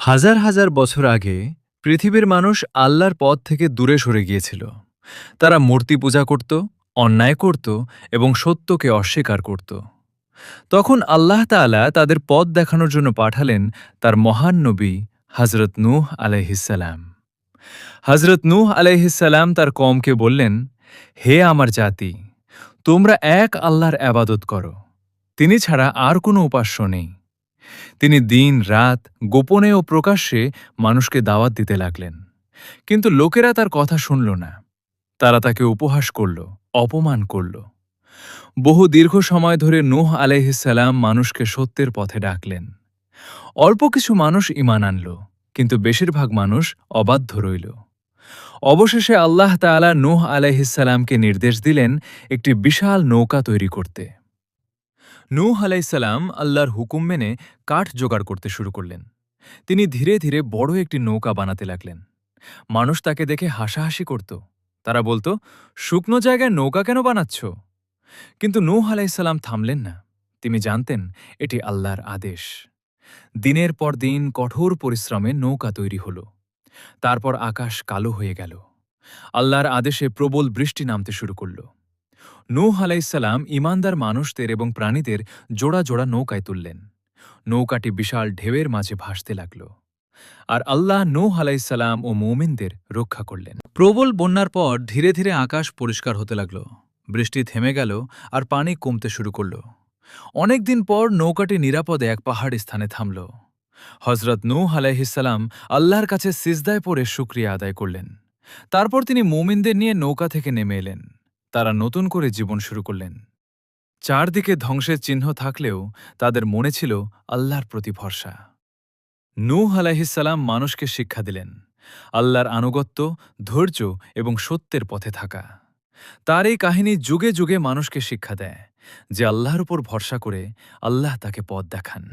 হাজার হাজার বছর আগে পৃথিবীর মানুষ আল্লাহর পথ থেকে দূরে সরে গিয়েছিল। তারা মূর্তি পূজা করত, অন্যায় করত এবং সত্যকে অস্বীকার করত। তখন আল্লাহ তাআলা তাদের পথ দেখানোর জন্য পাঠালেন তার মহান নবী হযরত নূহ আলাইহিসসালাম। হযরত নূহ আলাইহিসসালাম তার কওমকে বললেন, হে আমার জাতি, তোমরা এক আল্লাহর ইবাদত করো, তিনি ছাড়া আর কোনো উপাস্য নেই। তিনি দিন রাত গোপনে ও প্রকাশ্যে মানুষকে দাওয়াত দিতে লাগলেন, কিন্তু লোকেরা তার কথা শুনল না। তারা তাকে উপহাস করল, অপমান করল। বহু দীর্ঘ সময় ধরে নূহ আলাইহিসসালাম মানুষকে সত্যের পথে ডাকলেন। অল্প কিছু মানুষ ঈমান আনল, কিন্তু বেশিরভাগ মানুষ অবাধ্য রইল। অবশেষে আল্লাহ তাআলা নূহ আলাইহিসসালামকে নির্দেশ দিলেন একটি বিশাল নৌকা তৈরি করতে। নূহ আলাইহিসসালাম আল্লাহর হুকুম মেনে কাঠ জোগাড় করতে শুরু করলেন। তিনি ধীরে ধীরে বড় একটি নৌকা বানাতে লাগলেন। মানুষ তাকে দেখে হাসাহাসি করত। তারা বলতো, শুকনো জায়গায় নৌকা কেন বানাচ্ছ? কিন্তু নূহ আলাইহিসসালাম থামলেন না। তিনি জানতেন এটি আল্লাহর আদেশ। দিনের পর দিন কঠোর পরিশ্রমে নৌকা তৈরি হল। তারপর আকাশ কালো হয়ে গেল। আল্লাহর আদেশে প্রবল বৃষ্টি নামতে শুরু করল। নূহ আলাইহিসসালাম ঈমানদার মানুষদের এবং প্রাণীদের জোড়া জোড়া নৌকায় তুললেন। নৌকাটি বিশাল ঢেউয়ের মাঝে ভাসতে লাগল। আর আল্লাহ নূহ আলাইহিসসালাম ও মুমিনদের রক্ষা করলেন। প্রবল বন্যার পর ধীরে ধীরে আকাশ পরিষ্কার হতে লাগল। বৃষ্টি থেমে গেল আর পানি কমতে শুরু করল। অনেকদিন পর নৌকাটি নিরাপদে এক পাহাড়ি স্থানে থামল। হযরত নূহ আলাইহিসসালাম আল্লাহর কাছে সিজদায় পড়ে শুকরিয়া আদায় করলেন। তারপর তিনি মুমিনদের নিয়ে নৌকা থেকে নেমে এলেন। তারা নতুন করে জীবন শুরু করলেন। চারদিকে ধ্বংসের চিহ্ন থাকলেও তাদের মনে ছিল আল্লাহর প্রতি ভরসা। নূহ আলাইহিসসালাম মানুষকে শিক্ষা দিলেন আল্লাহর আনুগত্য, ধৈর্য এবং সত্যের পথে থাকা। তার এই কাহিনী যুগে যুগে মানুষকে শিক্ষা দেয় যে আল্লাহর উপর ভরসা করে আল্লাহ তাকে পথ দেখান।